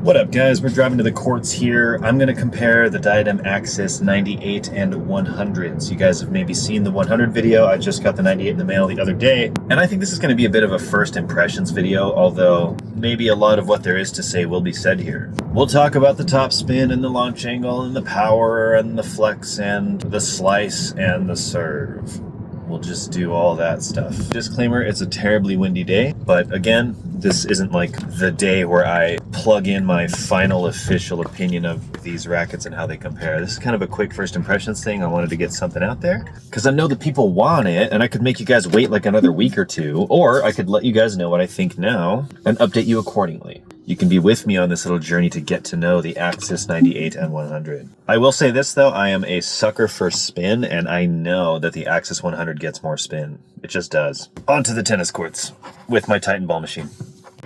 What up guys, we're driving to the courts here. I'm gonna compare the Diadem Axis 98 and 100s. You guys have maybe seen the 100 video. I just got the 98 in the mail the other day. And I think this is gonna be a bit of a first impressions video, although maybe a lot of what there is to say will be said here. We'll talk about the top spin and the launch angle and the power and the flex and the slice and the serve. We'll just do all that stuff. Disclaimer, it's a terribly windy day, but again, this isn't like the day where I plug in my final official opinion of these rackets and how they compare. This is kind of a quick first impressions thing. I wanted to get something out there because I know that people want it, and I could make you guys wait like another week or two, or I could let you guys know what I think now and update you accordingly. You can be with me on this little journey to get to know the Axis 98 and 100. I will say this though, I am a sucker for spin, and I know that the Axis 100 gets more spin. It just does. On to the tennis courts with my Titan ball machine.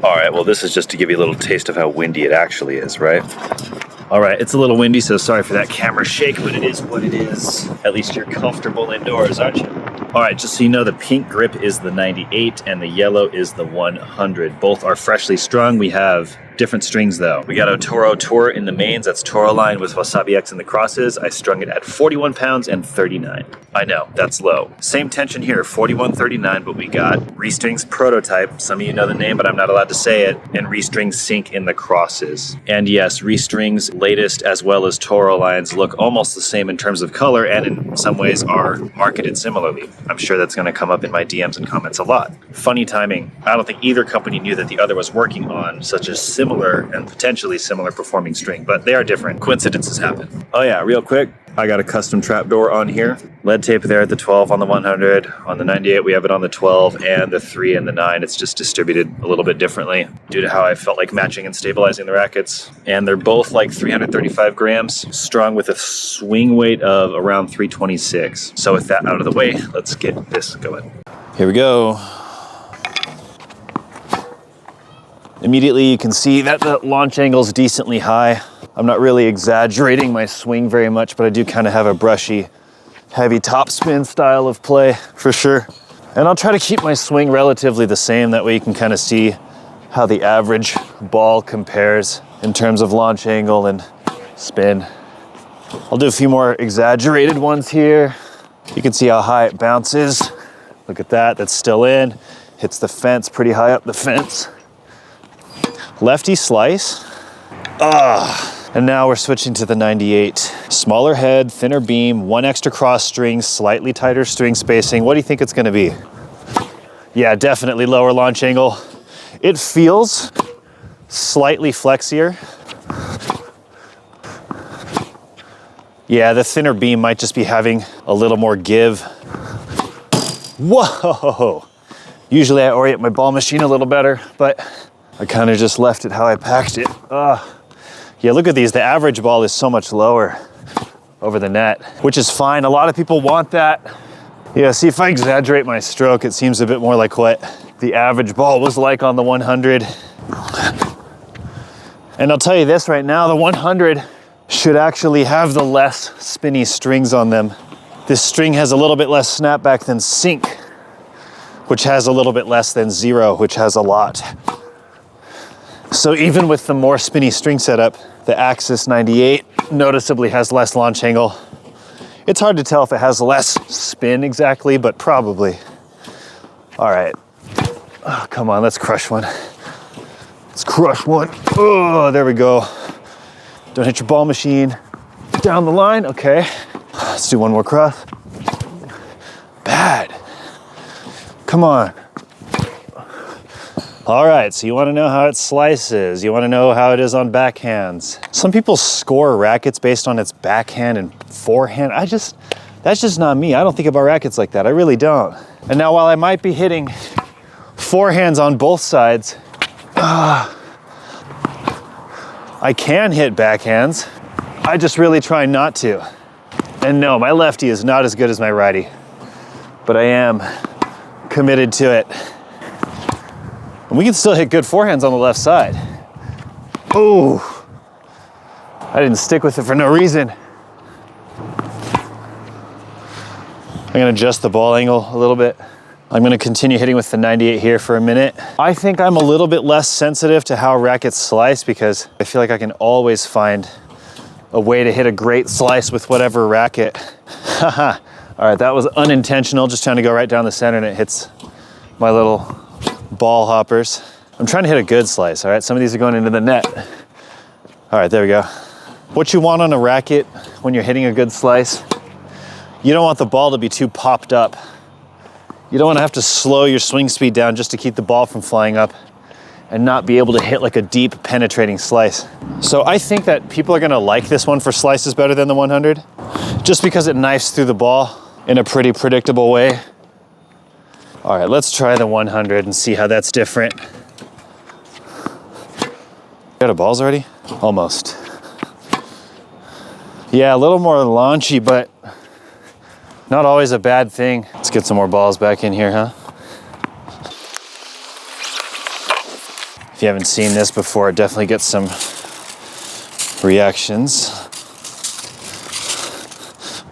All right, well this is just to give you a little taste of how windy it actually is, right? All right, it's a little windy, so sorry for that camera shake, but it is what it is. At least you're comfortable indoors, aren't you? All right, just so you know, the pink grip is the 98 and the yellow is the 100. Both are freshly strung. We have different strings though. We got a Toro Tour in the mains, that's Toro line with Wasabi X in the crosses. I strung it at 41 pounds and 39. I know, that's low. Same tension here, 41.39, but we got Restrings Prototype. Some of you know the name, but I'm not allowed to say it. And Restrings Sync in the crosses. And yes, Restrings latest as well as Toro lines look almost the same in terms of color and in some ways are marketed similarly. I'm sure that's gonna come up in my DMs and comments a lot. Funny timing. I don't think either company knew that the other was working on such a similar and potentially similar performing string, but they are different. Coincidences happen. Oh yeah, real quick, I got a custom trapdoor on here. Lead tape there at the 12 on the 100. On the 98, we have it on the 12 and the 3 and the 9. It's just distributed a little bit differently due to how I felt like matching and stabilizing the rackets. And they're both like 335 grams, strung with a swing weight of around 326. So with that out of the way, let's get this going. Here we go. Immediately you can see that the launch angle is decently high. I'm not really exaggerating my swing very much, but I do kind of have a brushy, heavy topspin style of play for sure. And I'll try to keep my swing relatively the same. That way you can kind of see how the average ball compares in terms of launch angle and spin. I'll do a few more exaggerated ones here. You can see how high it bounces. Look at that, that's still in. Hits the fence, pretty high up the fence. Lefty slice. And now we're switching to the 98. Smaller head, thinner beam, one extra cross string, slightly tighter string spacing. What do you think it's gonna be? Yeah, definitely lower launch angle. It feels slightly flexier. Yeah, the thinner beam might just be having a little more give. Whoa! Usually I orient my ball machine a little better, but I kind of just left it how I packed it. Yeah, look at these. The average ball is so much lower over the net, which is fine. A lot of people want that. Yeah, see if I exaggerate my stroke, it seems a bit more like what the average ball was like on the 100. And I'll tell you this right now, the 100 should actually have the less spinny strings on them. This string has a little bit less snapback than Sync, which has a little bit less than Zero, which has a lot. So even with the more spinny string setup, the Axis 98 noticeably has less launch angle. It's hard to tell if it has less spin exactly, but probably. All right, oh, come on, let's crush one. Let's crush one. Oh, there we go. Don't hit your ball machine. Down the line, okay. Let's do one more cross. Bad. Come on. All right, so you wanna know how it slices. You wanna know how it is on backhands. Some people score rackets based on its backhand and forehand. That's just not me. I don't think about rackets like that, I really don't. And now while I might be hitting forehands on both sides, I can hit backhands. I just really try not to. And no, my lefty is not as good as my righty, but I am committed to it. And we can still hit good forehands on the left side. Ooh, I didn't stick with it for no reason. I'm gonna adjust the ball angle a little bit. I'm gonna continue hitting with the 98 here for a minute. I think I'm a little bit less sensitive to how rackets slice because I feel like I can always find a way to hit a great slice with whatever racket. Haha. All right, that was unintentional, just trying to go right down the center and it hits my little ball hoppers. I'm trying to hit a good slice, all right? Some of these are going into the net. All right, there we go. What you want on a racket when you're hitting a good slice, you don't want the ball to be too popped up. You don't want to have to slow your swing speed down just to keep the ball from flying up and not be able to hit like a deep penetrating slice. So I think that people are gonna like this one for slices better than the 100, just because it knifes through the ball in a pretty predictable way. All right, let's try the 100 and see how that's different. Got a balls already? Almost. Yeah, a little more launchy, but not always a bad thing. Let's get some more balls back in here, huh? If you haven't seen this before, definitely get some reactions.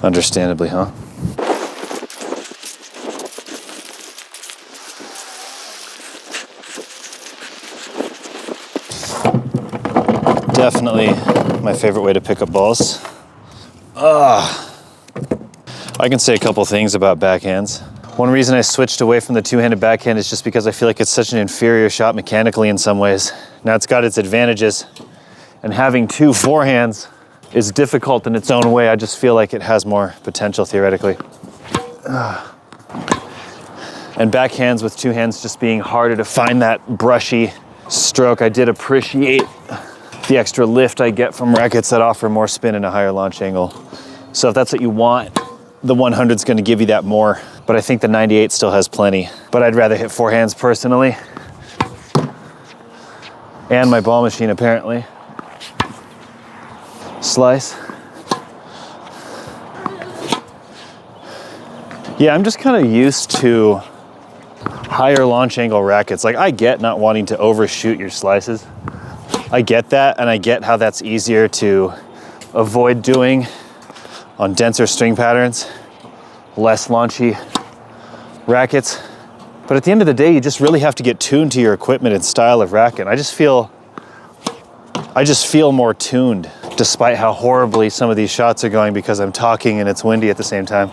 Understandably, huh? Definitely my favorite way to pick up balls. I can say a couple things about backhands. One reason I switched away from the two-handed backhand is just because I feel like it's such an inferior shot mechanically in some ways. Now it's got its advantages, and having two forehands is difficult in its own way. I just feel like it has more potential theoretically. And backhands with two hands just being harder to find that brushy stroke. I did appreciate the extra lift I get from rackets that offer more spin and a higher launch angle. So if that's what you want, the 100 is going to give you that more, but I think the 98 still has plenty. But I'd rather hit forehands personally. And my ball machine apparently. Slice. Yeah, I'm just kind of used to higher launch angle rackets. Like I get not wanting to overshoot your slices. I get that, and I get how that's easier to avoid doing on denser string patterns, less launchy rackets. But at the end of the day, you just really have to get tuned to your equipment and style of racket. I just feel more tuned despite how horribly some of these shots are going because I'm talking and it's windy at the same time.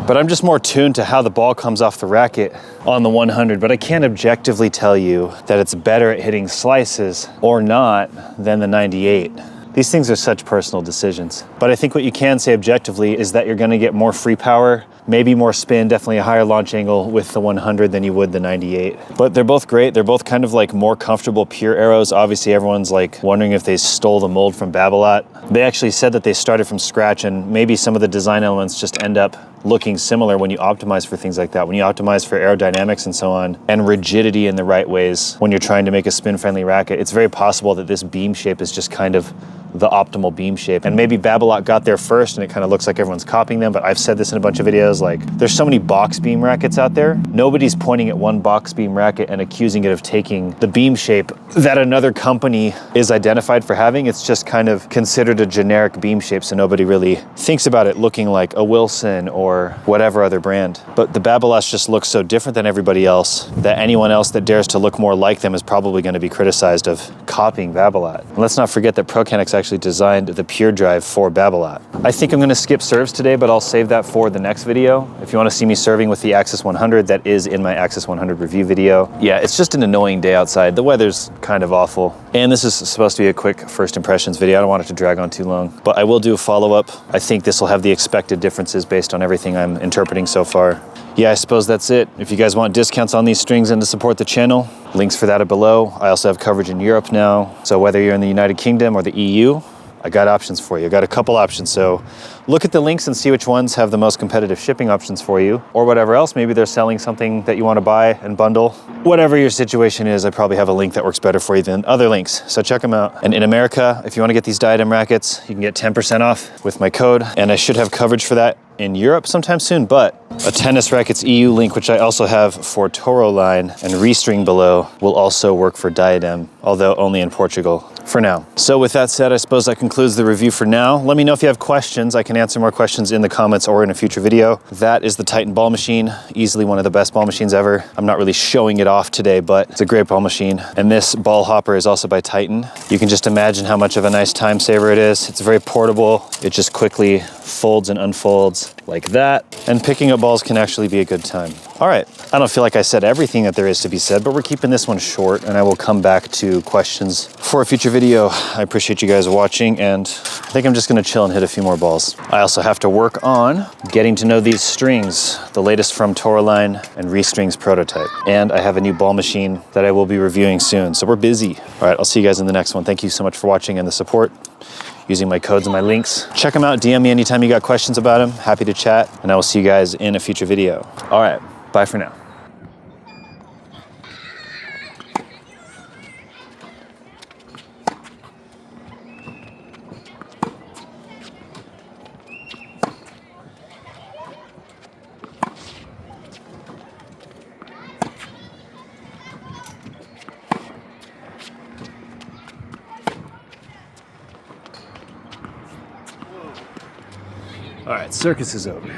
But I'm just more tuned to how the ball comes off the racket on the 100, but I can't objectively tell you that it's better at hitting slices or not than the 98. These things are such personal decisions. But I think what you can say objectively is that you're gonna get more free power, maybe more spin, definitely a higher launch angle with the 100 than you would the 98. But they're both great. They're both kind of like more comfortable pure arrows. Obviously everyone's like wondering if they stole the mold from Babolat. They actually said that they started from scratch, and maybe some of the design elements just end up looking similar when you optimize for things like that. When you optimize for aerodynamics and so on, and rigidity in the right ways when you're trying to make a spin-friendly racket, it's very possible that this beam shape is just kind of the optimal beam shape. And maybe Babolat got there first and it kind of looks like everyone's copying them, but I've said this in a bunch of videos, like there's so many box beam rackets out there. Nobody's pointing at one box beam racket and accusing it of taking the beam shape that another company is identified for having. It's just kind of considered a generic beam shape, so nobody really thinks about it looking like a Wilson or whatever other brand. But the Babolats just look so different than everybody else that anyone else that dares to look more like them is probably going to be criticized of copying Babolat. And let's not forget that Procanics actually designed the Pure Drive for Babolat. I think I'm going to skip serves today, but I'll save that for the next video. If you want to see me serving with the Axis 100, that is in my Axis 100 review video. Yeah, it's just an annoying day outside. The weather's kind of awful. And this is supposed to be a quick first impressions video. I don't want it to drag on too long, but I will do a follow-up. I think this will have the expected differences based on everything I'm interpreting so far. Yeah, I suppose that's it. If you guys want discounts on these strings and to support the channel, links for that are below. I also have coverage in Europe now. So whether you're in the United Kingdom or the EU, I got options for you. I got a couple options. So look at the links and see which ones have the most competitive shipping options for you, or whatever else. Maybe they're selling something that you want to buy and bundle. Whatever your situation is, I probably have a link that works better for you than other links. So check them out. And in America, if you want to get these Diadem rackets, you can get 10% off with my code. And I should have coverage for that in Europe sometime soon, but a Tennis Rackets EU link, which I also have for Toro line and Restring below, will also work for Diadem, although only in Portugal. for now. So with that said, I suppose that concludes the review for now. Let me know if you have questions. I can answer more questions in the comments or in a future video. That is the Titan ball machine, easily one of the best ball machines ever. I'm not really showing it off today, but it's a great ball machine. And this ball hopper is also by Titan. You can just imagine how much of a nice time saver it is. It's very portable. It just quickly folds and unfolds like that. And picking up balls can actually be a good time. All right, I don't feel like I said everything that there is to be said, but we're keeping this one short, and I will come back to questions for a future video. I appreciate you guys watching, and I think I'm just gonna chill and hit a few more balls. I also have to work on getting to know these strings, the latest from Tourline and Restrings prototype. And I have a new ball machine that I will be reviewing soon, so we're busy. All right, I'll see you guys in the next one. Thank you so much for watching and the support. Using my codes and my links. Check them out, DM me anytime you got questions about them. Happy to chat, and I will see you guys in a future video. All right, bye for now. All right, circus is over.